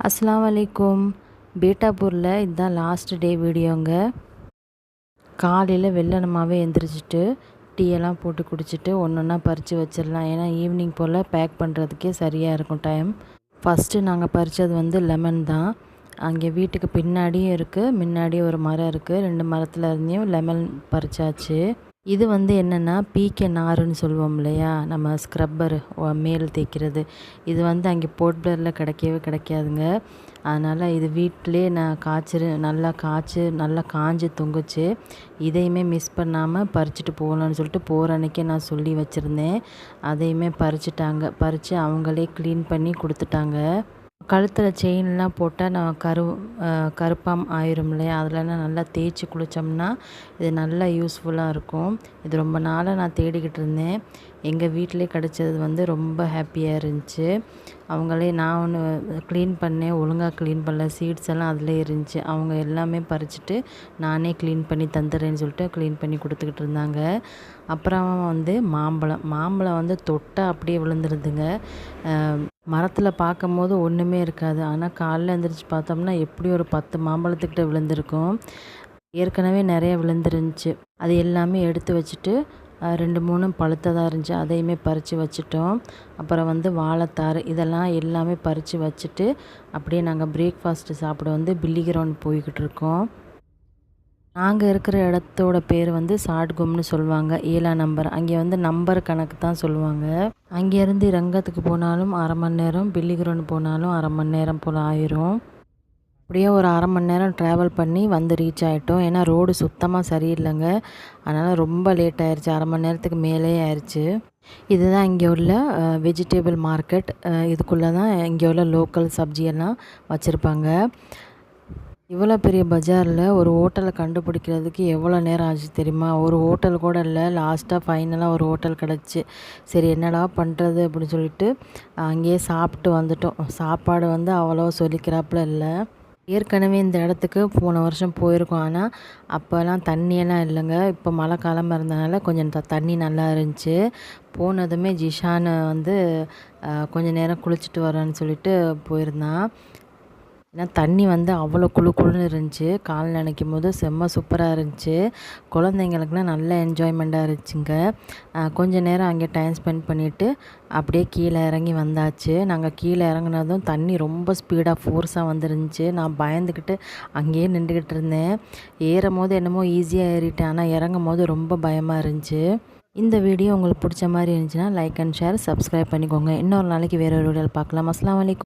அஸ்ஸலாமு அலைக்கும். பீட்டாப்பூரில் இதுதான் லாஸ்ட் டே வீடியோங்க. காலையில் வெள்ளனமாகவே எந்திரிச்சிட்டு டீயெல்லாம் போட்டு குடிச்சிட்டு ஒன்று ஒன்றா பறித்து வச்சிடலாம். ஏன்னா ஈவினிங் போல் பேக் பண்ணுறதுக்கே சரியாக இருக்கும் டைம். ஃபஸ்ட்டு நாங்கள் பறித்தது வந்து லெமன் தான். அங்கே வீட்டுக்கு பின்னாடியும் இருக்குது, முன்னாடியும் ஒரு மரம் இருக்குது. 2 மரத்தில் இருந்தையும் லெமன் பறிச்சாச்சு. இது வந்து என்னென்னா பீக்கே நாருன்னு சொல்லுவோம் இல்லையா, நம்ம ஸ்க்ரப்பர் மேல் தேய்க்கிறது. இது வந்து அங்கே போர்ட்பிளரில் கிடைக்கவே கிடைக்காதுங்க. அதனால் இது வீட்டிலே நான் நல்லா காஞ்சு தொங்குச்சு. இதையுமே மிஸ் பண்ணாமல் பறிச்சுட்டு போகலான்னு சொல்லிட்டு போகிற அன்றைக்கே நான் சொல்லி வச்சுருந்தேன். அதையுமே பறிச்சுட்டாங்க. பறித்து அவங்களே க்ளீன் பண்ணி கொடுத்துட்டாங்க. கழுத்தில் செயின்லாம் போட்டால் நான் கருப்பாம் ஆயிரும் இல்லையா, அதிலலாம் நல்லா தேய்ச்சி குளித்தோம்னா இது நல்லா யூஸ்ஃபுல்லாக இருக்கும். இது ரொம்ப நாளாக நான் தேடிக்கிட்டு இருந்தேன். எங்கள் வீட்டிலே கிடச்சது வந்து ரொம்ப ஹாப்பியாக இருந்துச்சு. அவங்களே நான் ஒன்று க்ளீன் பண்ணேன், ஒழுங்காக க்ளீன் பண்ணல, சீட்ஸ் எல்லாம் அதிலே இருந்துச்சு. அவங்க எல்லாமே பறிச்சுட்டு நானே க்ளீன் பண்ணி தந்துடுறேன்னு சொல்லிட்டு க்ளீன் பண்ணி கொடுத்துக்கிட்டு இருந்தாங்க. அப்புறம் வந்து மாம்பழம் வந்து தொட்டால் அப்படியே விழுந்துருதுங்க. மரத்தில் பார்க்கும்போது ஒன்றுமே இருக்காது. ஆனால் காலைல எழுந்திரிச்சு பார்த்தோம்னா எப்படி ஒரு 10 மாம்பழத்துக்கிட்ட விழுந்திருக்கும். ஏற்கனவே நிறைய விழுந்துருந்துச்சு. அது எல்லாமே எடுத்து வச்சுட்டு 2, 3 பழுத்ததாக இருந்துச்சு. அதையுமே பறித்து வச்சுட்டோம். அப்புறம் வந்து வாழைத்தார் இதெல்லாம் எல்லாமே பறித்து வச்சுட்டு அப்படியே நாங்கள் பிரேக்ஃபாஸ்ட்டு சாப்பிட வந்து பில்லி கிரவுண்ட் போய்கிட்டு இருக்கோம். நாங்கள் இருக்கிற இடத்தோட பேர் வந்து சாட்கும்னு சொல்லுவாங்க. 7ஆம் நம்பர். அங்கே வந்து நம்பர் கணக்கு தான் சொல்லுவாங்க. அங்கேருந்து ரங்கத்துக்கு போனாலும் 1/2 மணி நேரம், பில்லி கிரவுண்ட் போனாலும் 1/2 மணி நேரம் போல் ஆயிரும். அப்படியே ஒரு 1/2 மணி நேரம் ட்ராவல் பண்ணி வந்து ரீச் ஆகிட்டோம். ஏன்னா ரோடு சுத்தமாக சரியில்லைங்க. அதனால் ரொம்ப லேட் ஆயிடுச்சு. 1/2 மணி நேரத்துக்கு மேலே ஆயிடுச்சு. இதுதான் இங்கே உள்ள வெஜிடேபிள் மார்க்கெட். இதுக்குள்ளே தான் இங்கே உள்ள லோக்கல் சப்ஜியெல்லாம் வச்சுருப்பாங்க. இவ்வளோ பெரிய பஜாரில் ஒரு ஹோட்டலை கண்டுபிடிக்கிறதுக்கு எவ்வளோ நேரம் ஆச்சு தெரியுமா? ஒரு ஹோட்டல் கூட இல்லை. லாஸ்ட்டாக ஃபைனலாக ஒரு ஹோட்டல் கிடச்சி. சரி என்னடா பண்ணுறது அப்படின்னு சொல்லிட்டு அங்கேயே சாப்பிட்டு வந்துட்டோம். சாப்பாடு வந்து அவ்வளோ சொல்லிக்கிறாப்புல இல்லை. ஏற்கனவே இந்த இடத்துக்கு போன வருஷம் போயிருக்கோம். ஆனால் அப்போல்லாம் தண்ணியெல்லாம் இல்லைங்க. இப்போ மழை காலமாக இருந்தனால கொஞ்சம் தண்ணி நல்லா இருந்துச்சு. போனதுமே ஜிஷான் வந்து கொஞ்சம் நேரம் குளிச்சுட்டு வரேன்னு சொல்லிட்டு போயிருந்தான். ஏன்னா தண்ணி வந்து அவ்வளோ குளுன்னு இருந்துச்சு. கால் நினைக்கும் போது செம்ம சூப்பராக இருந்துச்சு. குழந்தைங்களுக்குலாம் நல்ல என்ஜாய்மெண்ட்டாக இருந்துச்சுங்க. கொஞ்சம் நேரம் அங்கே டைம் ஸ்பெண்ட் பண்ணிவிட்டு அப்படியே கீழே இறங்கி வந்தாச்சு. நாங்கள் கீழே இறங்குனதும் தண்ணி ரொம்ப ஸ்பீடாக ஃபோர்ஸாக வந்துருந்துச்சு. நான் பயந்துக்கிட்டு அங்கேயே நின்றுக்கிட்டு இருந்தேன். ஏறும் போது என்னமோ ஈஸியாக ஏறிட்டேன், ஆனால் இறங்கும் போது ரொம்ப பயமாக இருந்துச்சு. இந்த வீடியோ உங்களுக்கு பிடிச்ச மாதிரி இருந்துச்சுன்னா லைக் அண்ட் ஷேர், சப்ஸ்கிரைப் பண்ணிக்கோங்க. இன்னொரு நாளைக்கு வேறு ஒரு வீடியோவில் பார்க்கலாம். அஸ்ஸலாமு அலைக்கும்.